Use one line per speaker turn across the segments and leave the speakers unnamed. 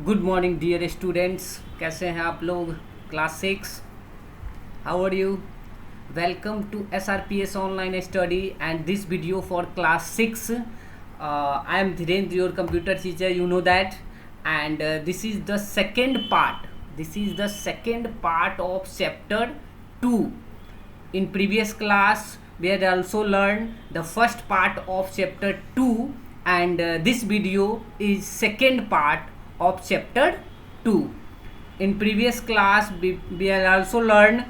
Good morning dear students, कैसे हैं आप लोग? Class 6, how are you? Welcome to SRPS online study and this video for class 6. I am Dhirendra, your computer teacher, you know that. And this is the second part. This is the second part of chapter 2. In previous class we had also learned the first part of chapter 2, and this video is second part of chapter 2. In previous class we had also learned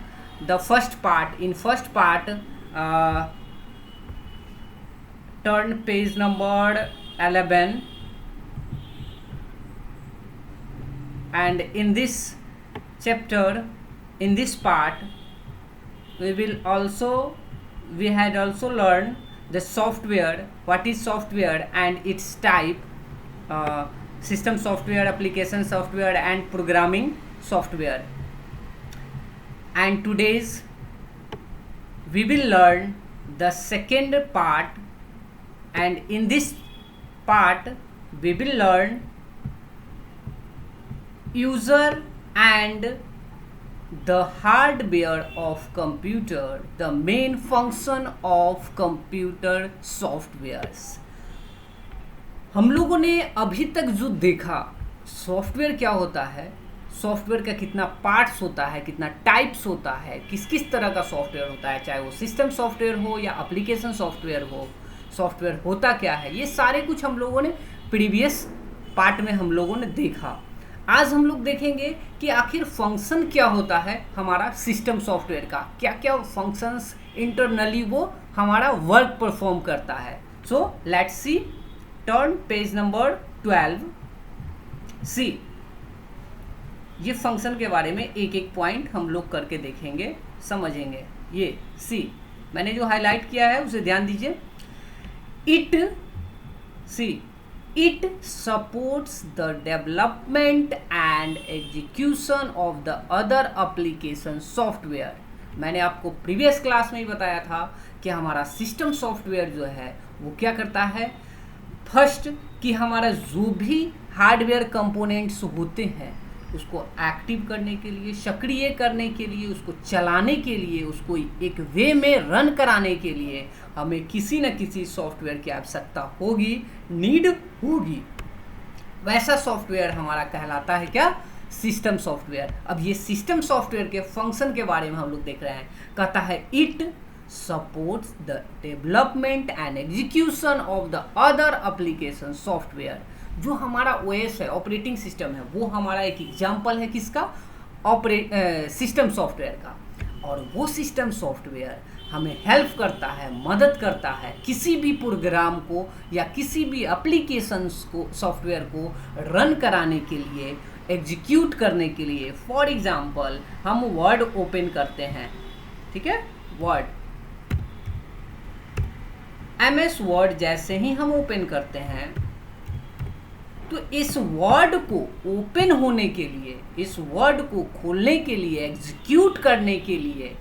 the first part. In first part, turn page number 11, and in this chapter, in this part, we had also learned the software, what is software and its type, system software, application software and programming software. And today's we will learn the second part, and in this part we will learn user and the hardware of computer, the main function of computer softwares. हम लोगों ने अभी तक जो देखा, software क्या होता है, सॉफ्टवेयर का कितना पार्ट्स होता है, कितना टाइप्स होता है, किस किस तरह का सॉफ्टवेयर होता है, चाहे वो सिस्टम सॉफ्टवेयर हो या एप्लीकेशन सॉफ्टवेयर हो, सॉफ्टवेयर होता क्या है, ये सारे कुछ हम लोगों ने प्रीवियस पार्ट में हम लोगों ने देखा. आज हम लोग देखेंगे कि आखिर फंक्शन क्या होता है हमारा सिस्टम सॉफ्टवेयर का, क्या क्या फंक्शंस इंटरनली वो हमारा वर्क परफॉर्म करता है. So let's see, turn page number 12. सी, ये फंक्शन के बारे में एक एक पॉइंट हम लोग करके देखेंगे, समझेंगे. ये सी मैंने जो हाईलाइट किया है उसे ध्यान दीजिए. It supports the development and execution of the other application software. मैंने आपको प्रीवियस क्लास में ही बताया था कि हमारा सिस्टम सॉफ्टवेयर जो है वो क्या करता है. फर्स्ट, कि हमारा जो भी हार्डवेयर कंपोनेंट्स होते हैं उसको एक्टिव करने के लिए, सक्रिय करने के लिए, उसको चलाने के लिए, उसको एक वे में रन कराने के लिए हमें किसी न किसी सॉफ्टवेयर की आवश्यकता होगी, नीड होगी. वैसा सॉफ्टवेयर हमारा कहलाता है क्या? System software. अब ये सिस्टम सॉफ्टवेयर के फंक्शन के बारे में हम लोग देख रहे हैं. कहता है it supports the development and execution of the other application software. जो हमारा OS है, ऑपरेटिंग सिस्टम है, वो हमारा एक एग्जाम्पल है किसका? सिस्टम सॉफ्टवेयर का. और वो सिस्टम सॉफ्टवेयर हमें हेल्प करता है, मदद करता है किसी भी प्रोग्राम को या किसी भी एप्लीकेशंस को, सॉफ्टवेयर को रन कराने के लिए, एग्जीक्यूट करने के लिए. फॉर एग्जांपल, हम वर्ड ओपन करते हैं, ठीक है, वर्ड, MS वर्ड जैसे ही हम ओपन करते हैं तो इस वर्ड को ओपन होने के लिए, इस वर्ड को खोलने के लिए, एग्जीक्यूट करने के लिए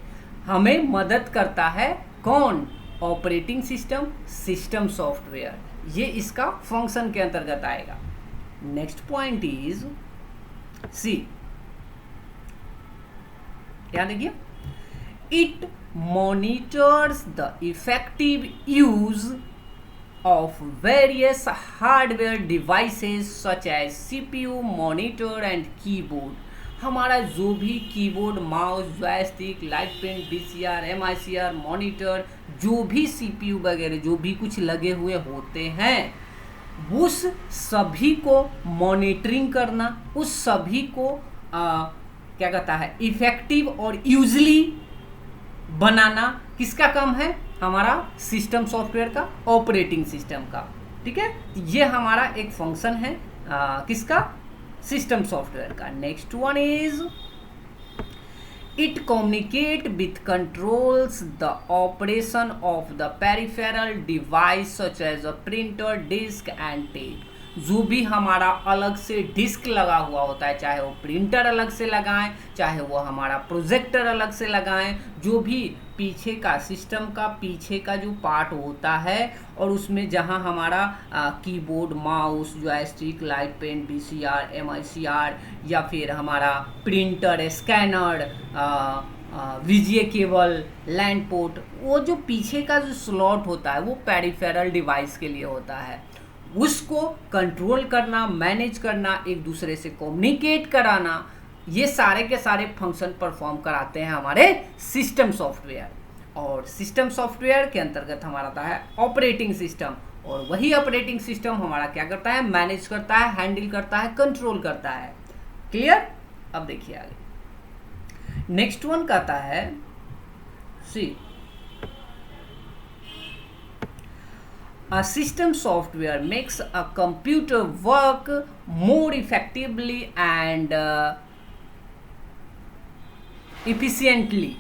हमें मदद करता है कौन? Operating system, system software. ये इसका फंक्शन के अंतर्गत आएगा. नेक्स्ट पॉइंट इज सी, क्या देखिए, it monitors the effective use of various hardware devices such as CPU, monitor and keyboard. हमारा जो भी keyboard, mouse, joystick, light pen, VCR, MICR, monitor, जो भी CPU वगैरह जो भी कुछ लगे हुए होते हैं, उस सभी को मॉनिटरिंग करना, उस सभी को क्या कहता है, इफेक्टिव और यूजली बनाना किसका काम है? हमारा सिस्टम सॉफ्टवेयर का, ऑपरेटिंग सिस्टम का. ठीक है, ये हमारा एक फंक्शन है किसका? सिस्टम सॉफ्टवेयर का. Next one is it communicate with controls the operation of the peripheral device such as a printer, disk and tape. जो भी हमारा अलग से डिस्क लगा हुआ होता है, चाहे वो प्रिंटर अलग से लगाएं, चाहे वो हमारा प्रोजेक्टर अलग से लगाएं, जो भी पीछे का सिस्टम का पीछे का जो पार्ट होता है और उसमें जहां हमारा keyboard, mouse, joystick, light pen, VCR, MICR या फिर हमारा printer, scanner, VGA cable, land port, वो जो पीछे का जो स्लॉट होता है वो पेरिफेरल डिवाइस के लिए होता है। उसको कंट्रोल करना, मैनेज करना, एक दूसरे से कम्युनिकेट कराना, ये सारे के सारे फंक्शन परफॉर्म कराते हैं हमारे सिस्टम सॉफ्टवेयर। और सिस्टम सॉफ्टवेयर के अंतर्गत हमारा आता है ऑपरेटिंग सिस्टम, और वही ऑपरेटिंग सिस्टम हमारा क्या करता है, मैनेज करता है, हैंडल करता है, कंट्रोल करता है। क्लियर? अब देखिए आगे नेक्स्ट वन कहता है सी A system software makes a computer work more effectively and efficiently।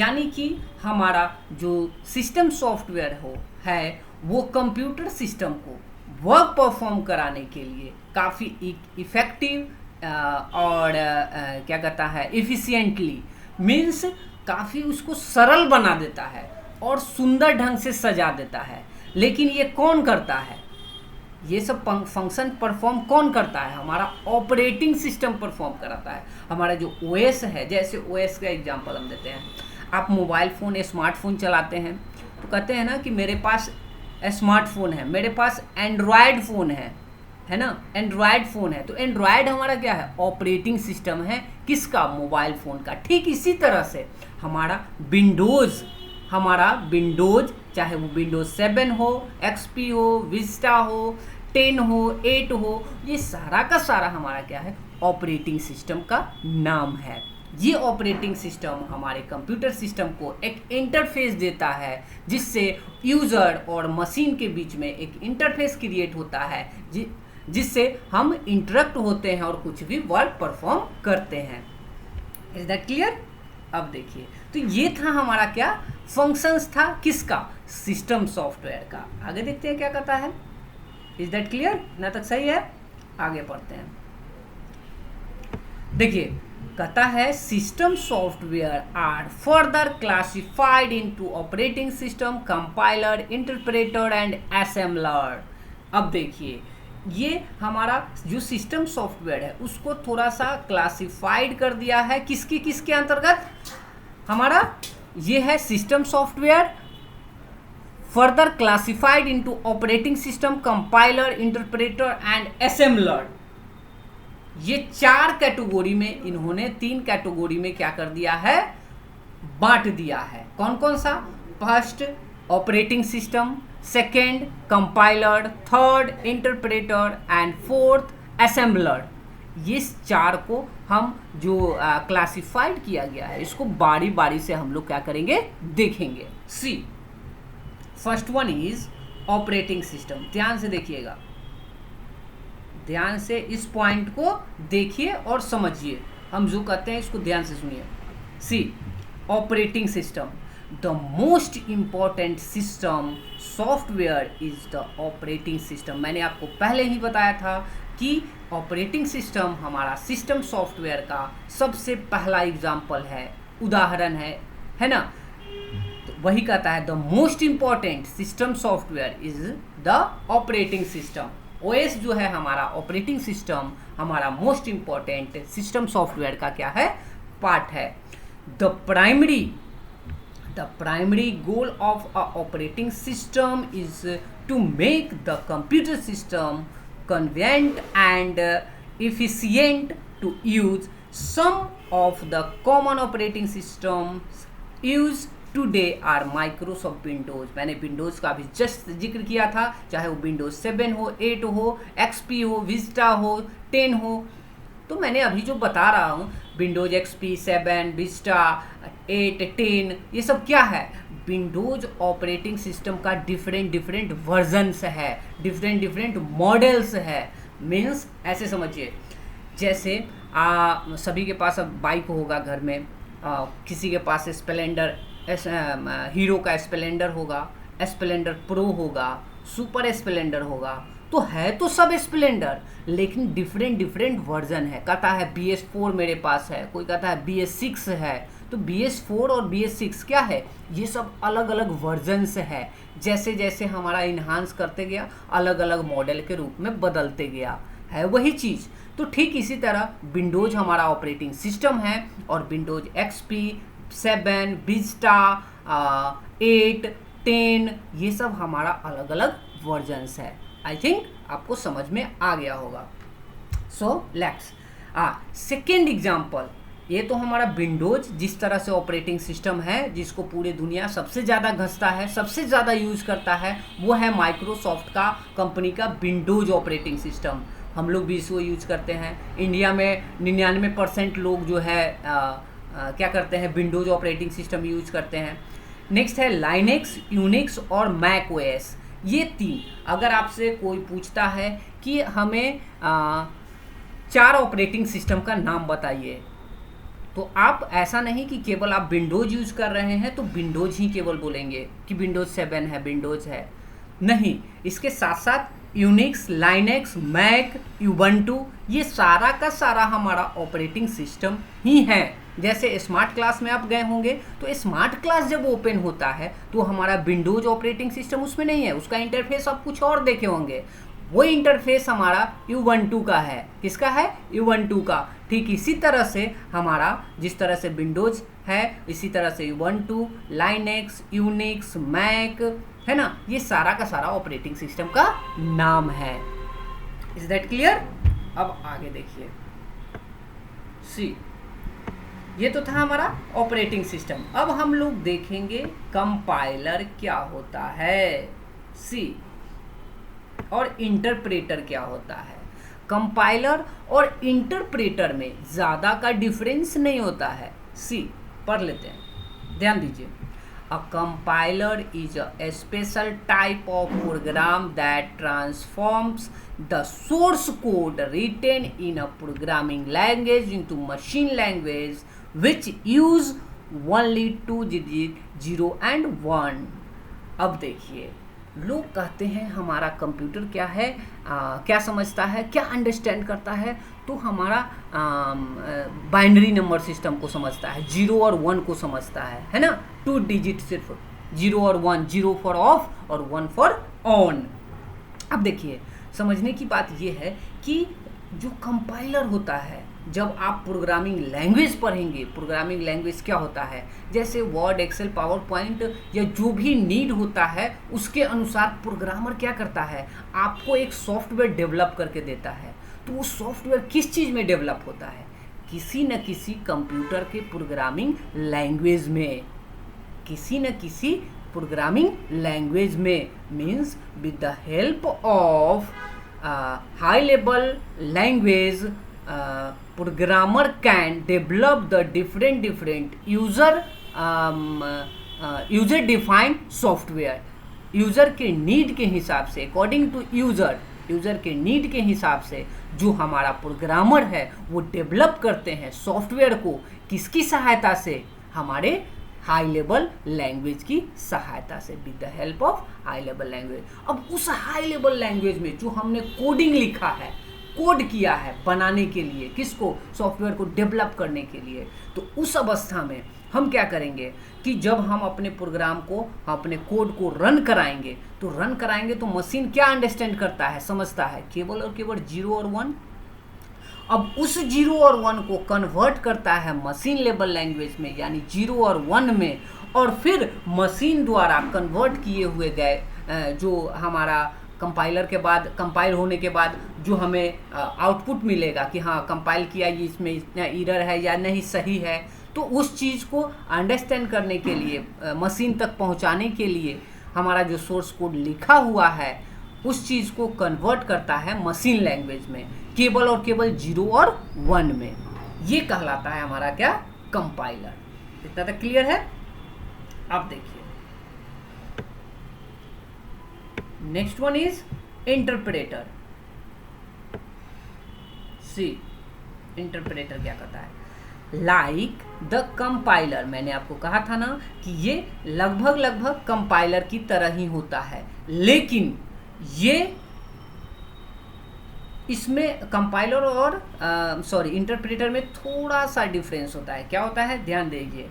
यानी कि हमारा जो सिस्टम सॉफ्टवेयर है वो कंप्यूटर सिस्टम को वर्क परफॉर्म कराने के लिए काफ़ी इफ़ेक्टिव और क्या कहता है, एफिशिएंटली, मीन्स काफ़ी उसको सरल बना देता है और सुंदर ढंग से सजा देता है। लेकिन ये कौन करता है, ये सब फंक्शन परफॉर्म कौन करता है, हमारा ऑपरेटिंग सिस्टम परफॉर्म कराता है। हमारा जो ओएस है, जैसे ओएस का एग्जांपल हम देते हैं, आप मोबाइल फ़ोन, स्मार्टफोन चलाते हैं तो कहते हैं ना कि मेरे पास स्मार्टफोन है, मेरे पास एंड्रॉयड फ़ोन है ना, एंड्रॉयड फ़ोन है। तो एंड्रॉयड हमारा क्या है, ऑपरेटिंग सिस्टम है, किसका, मोबाइल फ़ोन का। ठीक इसी तरह से हमारा विंडोज़ चाहे वो विंडोज 7 हो, एक्सपी हो, विस्टा हो, 10 हो, 8 हो, ये सारा का सारा हमारा क्या है, ऑपरेटिंग सिस्टम का नाम है। ये ऑपरेटिंग सिस्टम हमारे कंप्यूटर सिस्टम को एक इंटरफेस देता है, जिससे यूज़र और मशीन के बीच में एक इंटरफेस क्रिएट होता है, जिससे हम इंटरेक्ट होते हैं और कुछ भी वर्क परफॉर्म करते हैं। Is that clear? अब देखिए, तो ये था हमारा क्या, फंक्शंस था किसका, सिस्टम सॉफ्टवेयर का। आगे देखते हैं क्या कहता है। Is that clear? ना तक सही है? आगे पढ़ते हैं। देखिए कहता है system software are further classified into operating system, compiler, interpreter and assembler. अब देखिए ये हमारा जो सिस्टम सॉफ्टवेयर है उसको थोड़ा सा क्लासिफाइड कर दिया है, किसके अंतर्गत, हमारा ये है system software further classified into operating system, compiler, interpreter and assembler. ये 4 कैटेगरी में इन्होंने 3 कैटेगरी में क्या कर दिया है, बांट दिया है। कौन कौन सा, first operating system, second compiler, third interpreter and fourth assembler. ये 4 को हम जो क्लासिफाइड किया गया है इसको बारी बारी से हम लोग क्या करेंगे, देखेंगे। See first one is operating system. ध्यान से देखिएगा, ध्यान से इस पॉइंट को देखिए और समझिए, हम जो कहते हैं इसको ध्यान से सुनिए। See operating system, the most important system software is the operating system. मैंने आपको पहले ही बताया था कि ऑपरेटिंग सिस्टम हमारा सिस्टम सॉफ्टवेयर का सबसे पहला एग्जाम्पल है, उदाहरण है ना। तो वही कहता है the most important system software is the operating system. OS जो है हमारा ऑपरेटिंग सिस्टम, हमारा मोस्ट इम्पॉर्टेंट सिस्टम सॉफ्टवेयर का क्या है, पार्ट है। The primary goal of a operating system is to make the computer system convenient and efficient to use. Some of the common operating systems used today are Microsoft Windows। मैंने Windows का भी just जिक्र किया था, चाहे वो Windows 7 हो, 8 हो, XP हो, विस्टा हो, 10 हो। तो मैंने अभी जो बता रहा हूँ विंडोज XP, 7, विस्टा, 8, 10, ये सब क्या है, विंडोज ऑपरेटिंग सिस्टम का डिफरेंट वर्जन्स है, डिफरेंट मॉडल्स है। मीन्स ऐसे समझिए, जैसे सभी के पास अब बाइक होगा घर में, किसी के पास स्प्लेंडर, हीरो का स्प्लेंडर होगा, स्प्लेंडर प्रो होगा, सुपर स्प्लेंडर होगा। तो है तो सब स्प्लेंडर, लेकिन डिफरेंट वर्जन है। कहता है BS4 मेरे पास है, कोई कहता है BS6 है। तो BS4 और BS6 क्या है, ये सब अलग अलग वर्जन्स है। जैसे जैसे हमारा इन्हांस करते गया अलग अलग मॉडल के रूप में बदलते गया है वही चीज़। तो ठीक इसी तरह विंडोज हमारा ऑपरेटिंग सिस्टम है और विंडोज XP, 7, विस्टा, 8, 10 ये सब हमारा अलग अलग वर्जन्स है। आई थिंक आपको समझ में आ गया होगा। So let's second example. ये तो हमारा विंडोज जिस तरह से ऑपरेटिंग सिस्टम है जिसको पूरी दुनिया सबसे ज़्यादा घसता है, सबसे ज़्यादा यूज करता है, वो है माइक्रोसॉफ्ट का कंपनी का विंडोज ऑपरेटिंग सिस्टम। हम लोग भी इसको यूज करते हैं। इंडिया में 99% लोग जो है क्या करते हैं, विंडोज ऑपरेटिंग सिस्टम यूज करते हैं। नेक्स्ट है लाइनेक्स, यूनिक्स और मैक ओएस। ये तीन, अगर आपसे कोई पूछता है कि हमें 4 ऑपरेटिंग सिस्टम का नाम बताइए, तो आप ऐसा नहीं कि केवल आप विंडोज यूज कर रहे हैं तो विंडोज ही केवल बोलेंगे कि विंडोज 7 है, विंडोज है, नहीं। इसके साथ साथ यूनिक्स, लाइनेक्स, मैक, यूबंटू ये सारा का सारा हमारा ऑपरेटिंग सिस्टम ही है। जैसे स्मार्ट क्लास में आप गए होंगे तो स्मार्ट क्लास जब ओपन होता है तो हमारा विंडोज ऑपरेटिंग सिस्टम उसमें नहीं है, उसका इंटरफेस आप कुछ और देखे होंगे। वो इंटरफेस हमारा यूबंटू का है। किसका है? यूबंटू का। ठीक इसी तरह से हमारा जिस तरह से विंडोज है इसी तरह से यूबंटू, लाइनेक्स, यूनिक्स, मैक है ना, ये सारा का सारा ऑपरेटिंग सिस्टम का नाम है। Is that clear? अब आगे देखिए, सी ये तो था हमारा ऑपरेटिंग सिस्टम। अब हम लोग देखेंगे कंपाइलर क्या होता है, सी, और इंटरप्रेटर क्या होता है। कंपाइलर और इंटरप्रेटर में ज़्यादा का डिफरेंस नहीं होता है। सी पढ़ लेते हैं, ध्यान दीजिए। A compiler is a special type of program that transforms the source code written in a programming language into machine language which use only 2 digit 0 and 1। अब देखिए, लोग कहते हैं हमारा कंप्यूटर क्या है, क्या समझता है, क्या अंडरस्टैंड करता है, तो हमारा बाइनरी नंबर सिस्टम को समझता है, 0 और 1 को समझता है ना, 2 डिजिट सिर्फ 0 और 1, 0 फॉर ऑफ और 1 फॉर ऑन। अब देखिए, समझने की बात यह है कि जो कंपाइलर होता है, जब आप प्रोग्रामिंग लैंग्वेज पढ़ेंगे, प्रोग्रामिंग लैंग्वेज क्या होता है, जैसे वर्ड, एक्सेल, पावर पॉइंट या जो भी नीड होता है उसके अनुसार प्रोग्रामर क्या करता है, आपको एक सॉफ्टवेयर डेवलप करके देता है। तो वो सॉफ्टवेयर किस चीज़ में डेवलप होता है? किसी न किसी कंप्यूटर के प्रोग्रामिंग लैंग्वेज में, किसी न किसी प्रोग्रामिंग लैंग्वेज में, means with the help of high level language programmer can develop the different user defined software। User के नीड के हिसाब से, अकॉर्डिंग टू यूज़र के नीड के हिसाब से जो हमारा प्रोग्रामर है वो डेवलप करते हैं सॉफ्टवेयर को। किसकी सहायता से? हमारे हाई लेवल लैंग्वेज की सहायता से, with the help of high level language. अब उस हाई लेवल लैंग्वेज में जो हमने कोडिंग लिखा है, कोड किया है बनाने के लिए, किसको? सॉफ्टवेयर को डेवलप करने के लिए, तो उस अवस्था में हम क्या करेंगे कि जब हम अपने प्रोग्राम को, अपने कोड को रन कराएंगे तो मशीन क्या अंडरस्टैंड करता है, समझता है? केवल और केवल 0 और 1। अब उस 0 और 1 को कन्वर्ट करता है मशीन लेवल लैंग्वेज में, यानी 0 और 1 में, और फिर मशीन द्वारा कन्वर्ट किए हुए गए जो हमारा कंपाइलर के बाद, कंपाइल होने के बाद जो हमें आउटपुट मिलेगा कि हाँ कंपाइल किया, ये इसमें इतना एरर है या नहीं सही है, तो उस चीज़ को अंडरस्टैंड करने के लिए, मशीन तक पहुंचाने के लिए हमारा जो सोर्स कोड लिखा हुआ है उस चीज़ को कन्वर्ट करता है मशीन लैंग्वेज में, केवल और केवल 0 और 1 में। ये कहलाता है हमारा क्या? कंपाइलर। इतना तक क्लियर है? अब देखिए, next one is interpreter. See, interpreter क्या करता है? लाइक द कंपाइलर, मैंने आपको कहा था ना कि ये लगभग कंपाइलर की तरह ही होता है, लेकिन ये इसमें कंपाइलर और इंटरप्रेटर में थोड़ा सा डिफरेंस होता है। क्या होता है, ध्यान दीजिए।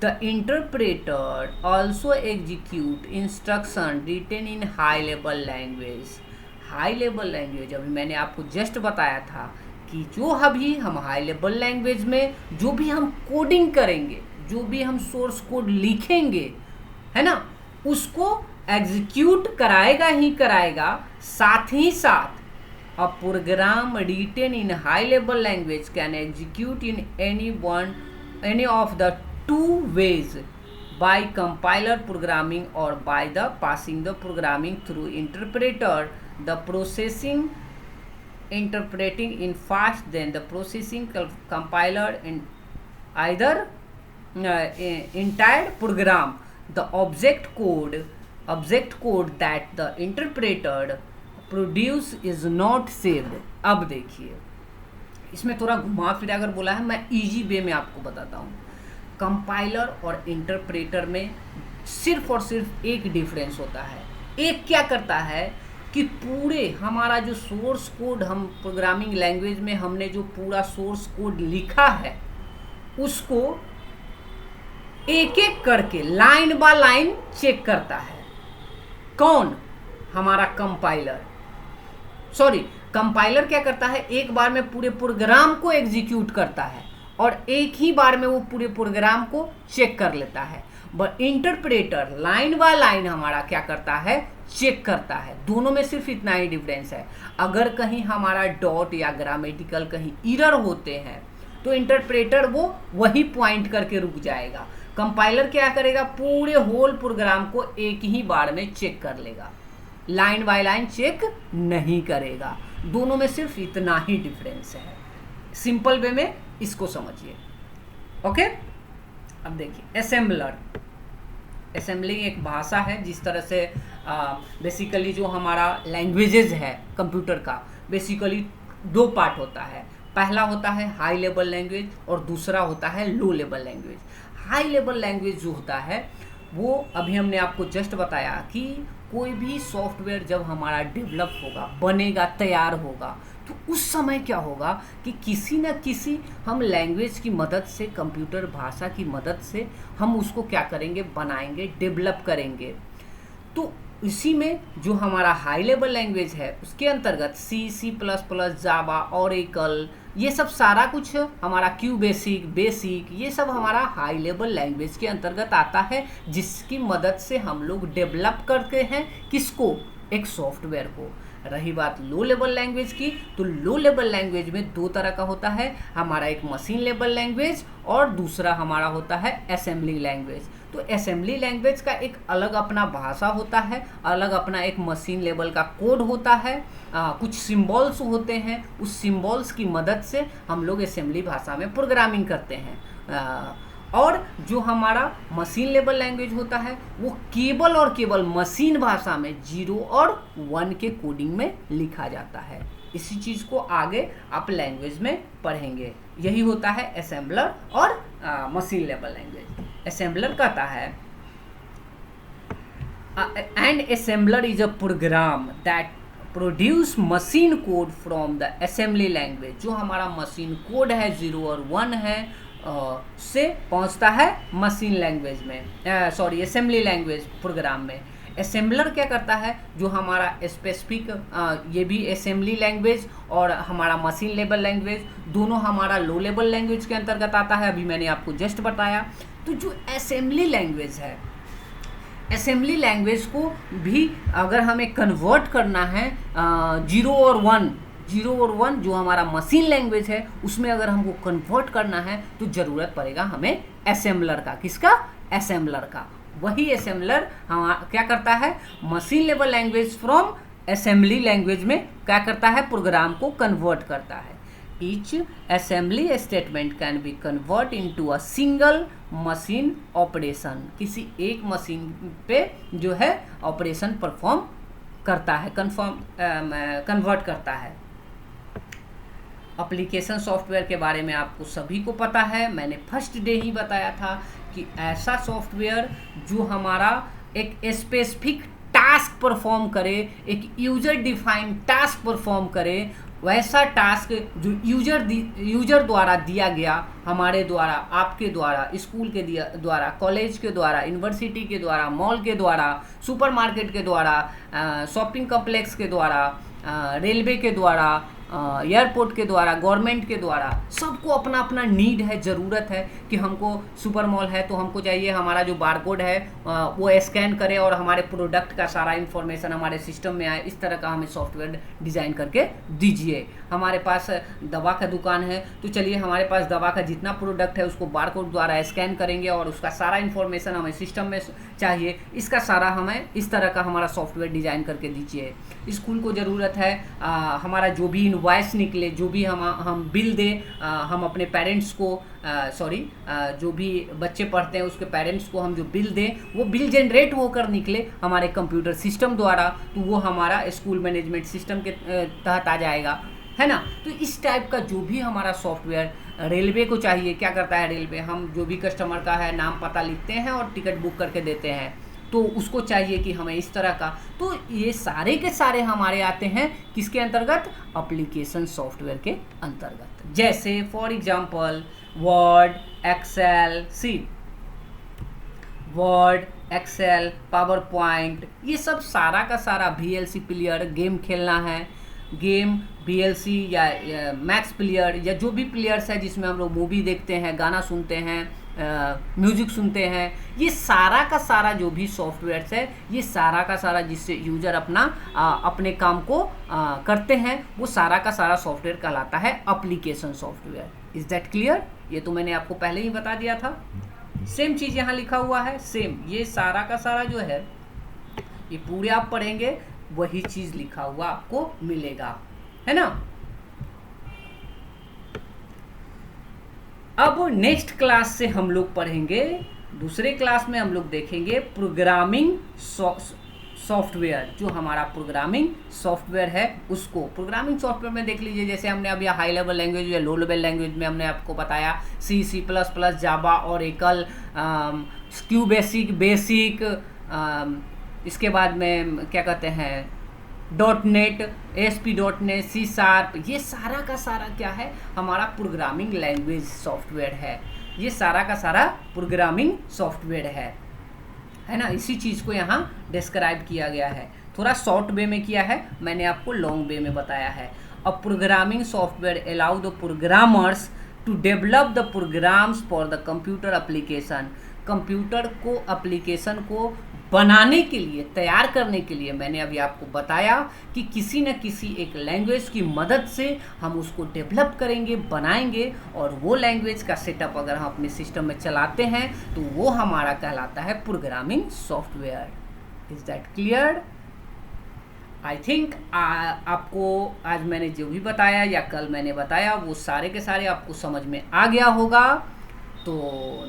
The interpreter also execute instruction written in high level language. High level language अभी मैंने आपको जस्ट बताया था कि जो अभी हम हाई लेवल लैंग्वेज में जो भी हम कोडिंग करेंगे, जो भी हम सोर्स कोड लिखेंगे, है ना, उसको एग्जीक्यूट कराएगा ही कराएगा। साथ ही साथ a program written in high level language can execute in any of the two ways, by compiler programming or by the passing the programming through interpreter, the processing interpreting in fast, then the processing compiler in either entire program. The object code that the interpreter produce is not saved. अब देखिए, इसमें थोड़ा घुमा फिरा कर बोला है, मैं इजी वे में आपको बताता हूँ। कंपाइलर और इंटरप्रेटर में सिर्फ और सिर्फ एक डिफरेंस होता है। एक क्या करता है कि पूरे हमारा जो सोर्स कोड, हम प्रोग्रामिंग लैंग्वेज में हमने जो पूरा सोर्स कोड लिखा है, उसको एक एक करके लाइन बाय लाइन चेक करता है। कौन? हमारा कंपाइलर क्या करता है, एक बार में पूरे प्रोग्राम को एग्जीक्यूट करता है और एक ही बार में वो पूरे प्रोग्राम को चेक कर लेता है। But interpreter line by line हमारा क्या करता है, चेक करता है। दोनों में सिर्फ इतना ही डिफरेंस है। अगर कहीं हमारा डॉट या ग्रामेटिकल कहीं एरर होते हैं तो इंटरप्रेटर वो वही पॉइंट करके रुक जाएगा। कंपाइलर क्या करेगा, पूरे होल प्रोग्राम को एक ही बार में चेक कर लेगा, लाइन बाय लाइन चेक नहीं करेगा। दोनों में सिर्फ इतना ही डिफरेंस है। सिंपल वे में इसको समझिए। ओके, अब देखिए, असेंबलिंग एक भाषा है। जिस तरह से बेसिकली जो हमारा लैंग्वेजेस है कंप्यूटर का, बेसिकली दो पार्ट होता है। पहला होता है हाई लेवल लैंग्वेज और दूसरा होता है low level language. High level language जो होता है वो अभी हमने आपको जस्ट बताया कि कोई भी सॉफ्टवेयर जब हमारा डेवलप होगा, बनेगा, तैयार होगा, तो उस समय क्या होगा कि किसी न किसी हम लैंग्वेज की मदद से, कंप्यूटर भाषा की मदद से हम उसको क्या करेंगे, बनाएंगे, डेवलप करेंगे। तो इसी में जो हमारा हाई लेवल लैंग्वेज है उसके अंतर्गत C++, जावा, ओरेकल, ये सब सारा कुछ हमारा क्यू बेसिक ये सब हमारा हाई लेवल लैंग्वेज के अंतर्गत आता है, जिसकी मदद से हम लोग डेवलप करते हैं किसको, एक सॉफ्टवेयर को। रही बात लो लेवल लैंग्वेज की, तो लो लेवल लैंग्वेज में दो तरह का होता है। हमारा एक मशीन लेवल लैंग्वेज और दूसरा हमारा होता है असेंबली लैंग्वेज। तो असेंबली लैंग्वेज का एक अलग अपना भाषा होता है, अलग अपना एक मशीन लेवल का कोड होता है, कुछ सिंबल्स होते हैं। उस सिंबल्स की मदद से हम लोग असेंबली भाषा में प्रोग्रामिंग करते हैं। और जो हमारा मशीन लेवल लैंग्वेज होता है वो केवल और केवल मशीन भाषा में 0 और 1 के कोडिंग में लिखा जाता है। इसी चीज़ को आगे आप लैंग्वेज में पढ़ेंगे। यही होता है असेंबलर और मशीन लेवल लैंग्वेज। असेंबलर कहता है and assembler is a program that produce machine code from the assembly language. जो हमारा मशीन कोड है 0 और 1 है से पहुंचता है मशीन लैंग्वेज में, असेंबली लैंग्वेज प्रोग्राम में। असेंबलर क्या करता है, जो हमारा स्पेसिफिक ये भी असेंबली लैंग्वेज और हमारा मशीन लेवल लैंग्वेज दोनों हमारा लो लेवल लैंग्वेज के अंतर्गत आता है। अभी मैंने आपको जस्ट बताया। तो जो असेंबली लैंग्वेज है, असेंबली लैंग्वेज को भी अगर हमें कन्वर्ट करना है 0 और 1 जो हमारा मशीन लैंग्वेज है उसमें अगर हमको कन्वर्ट करना है तो ज़रूरत पड़ेगा हमें असेंबलर का। किसका? असेंबलर का। वही असेंबलर क्या करता है, machine level language from assembly language में क्या करता है, प्रोग्राम को कन्वर्ट करता है। Each assembly statement can be convert into a single machine operation. किसी एक मशीन पे जो है ऑपरेशन परफॉर्म करता है, कन्वर्ट करता है। एप्लीकेशन सॉफ्टवेयर के बारे में आपको सभी को पता है। मैंने फर्स्ट डे ही बताया था कि ऐसा सॉफ्टवेयर जो हमारा एक स्पेसिफिक टास्क परफॉर्म करे, एक यूजर डिफाइंड टास्क परफॉर्म करे, वैसा टास्क जो यूजर द्वारा दिया गया, हमारे द्वारा, आपके द्वारा, स्कूल के द्वारा, कॉलेज के द्वारा, यूनिवर्सिटी के द्वारा, मॉल के द्वारा, सुपरमार्केट के द्वारा, शॉपिंग कॉम्प्लेक्स के द्वारा, रेलवे के द्वारा, एयरपोर्ट के द्वारा, गवर्नमेंट के द्वारा, सबको अपना अपना नीड है, ज़रूरत है कि हमको सुपर मॉल है तो हमको चाहिए हमारा जो बारकोड है वो स्कैन करे और हमारे प्रोडक्ट का सारा इन्फॉर्मेशन हमारे सिस्टम में आए। इस तरह का हमें सॉफ्टवेयर डिज़ाइन करके दीजिए। हमारे पास दवा का दुकान है तो चलिए हमारे पास दवा का जितना प्रोडक्ट है उसको बारकोड द्वारा स्कैन करेंगे और उसका सारा इन्फॉर्मेशन हमें सिस्टम में चाहिए। इसका सारा हमें इस तरह का हमारा सॉफ्टवेयर डिज़ाइन करके दीजिए। स्कूल को ज़रूरत है हमारा जो भी इनवॉइस निकले, जो भी हम बिल दें, हम अपने पेरेंट्स को जो भी बच्चे पढ़ते हैं उसके पेरेंट्स को हम जो बिल दें वो बिल जनरेट होकर निकले हमारे कंप्यूटर सिस्टम द्वारा, तो वो हमारा स्कूल मैनेजमेंट सिस्टम के तहत आ जाएगा, है ना। तो इस टाइप का जो भी हमारा सॉफ्टवेयर रेलवे को चाहिए, क्या करता है रेलवे, हम जो भी कस्टमर का है नाम पता लिखते हैं और टिकट बुक करके देते हैं, तो उसको चाहिए कि हमें इस तरह का। तो ये सारे के सारे हमारे आते हैं किसके अंतर्गत, एप्लीकेशन सॉफ्टवेयर के अंतर्गत। जैसे for example Word, Excel, Word, Excel, PowerPoint, ये सब सारा का सारा VLC प्लेयर, गेम खेलना है, गेम VLC या मैक्स प्लेयर या जो भी प्लेयर्स है जिसमें हम लोग मूवी देखते हैं, गाना सुनते हैं, म्यूजिक सुनते हैं, ये सारा का सारा जो भी सॉफ्टवेयर्स है, ये सारा का सारा जिससे यूजर अपने काम को करते हैं, वो सारा का सारा सॉफ्टवेयर कहलाता है application software. Is that clear? ये तो मैंने आपको पहले ही बता दिया था। सेम चीज़ यहाँ लिखा हुआ है, सेम ये सारा का सारा जो है ये पूरे आप पढ़ेंगे वही चीज़ लिखा हुआ आपको मिलेगा, है ना। अब नेक्स्ट क्लास से हम लोग पढ़ेंगे, दूसरे क्लास में हम लोग देखेंगे प्रोग्रामिंग सॉफ्टवेयर। जो हमारा प्रोग्रामिंग सॉफ्टवेयर है उसको प्रोग्रामिंग सॉफ्टवेयर में देख लीजिए, जैसे हमने अभी हाई लेवल लैंग्वेज या लो लेवल लैंग्वेज में हमने आपको बताया C++, जावा, ओरेकल, क्यू बेसिक, इसके बाद में क्या कहते हैं .NET, ASP.NET, C#, ये सारा का सारा क्या है, हमारा प्रोग्रामिंग लैंग्वेज सॉफ्टवेयर है। ये सारा का सारा प्रोग्रामिंग सॉफ्टवेयर है ना। इसी चीज़ को यहाँ डिस्क्राइब किया गया है, थोड़ा शॉर्ट वे में किया है, मैंने आपको लॉन्ग वे में बताया है। A programming software allow the programmers to develop the programs for the computer application. Computer को एप्लीकेशन को बनाने के लिए, तैयार करने के लिए मैंने अभी आपको बताया कि किसी न किसी एक लैंग्वेज की मदद से हम उसको डेवलप करेंगे, बनाएंगे, और वो लैंग्वेज का सेटअप अगर हम अपने सिस्टम में चलाते हैं तो वो हमारा कहलाता है programming software. Is that clear? I think आपको आज मैंने जो भी बताया या कल मैंने बताया वो सारे के सारे आपको समझ में आ गया होगा। तो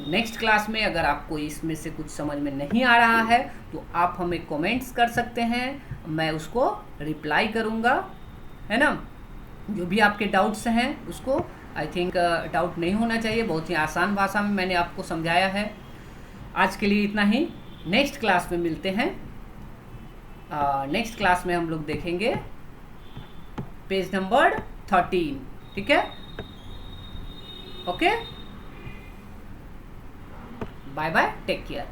नेक्स्ट क्लास में अगर आपको इसमें से कुछ समझ में नहीं आ रहा है तो आप हमें कमेंट्स कर सकते हैं, मैं उसको रिप्लाई करूँगा, है ना। जो भी आपके डाउट्स हैं उसको, आई थिंक डाउट नहीं होना चाहिए, बहुत ही आसान भाषा में मैंने आपको समझाया है। आज के लिए इतना ही, नेक्स्ट क्लास में मिलते हैं। नेक्स्ट क्लास में हम लोग देखेंगे पेज नंबर 13, ठीक है। Okay, bye bye, take care.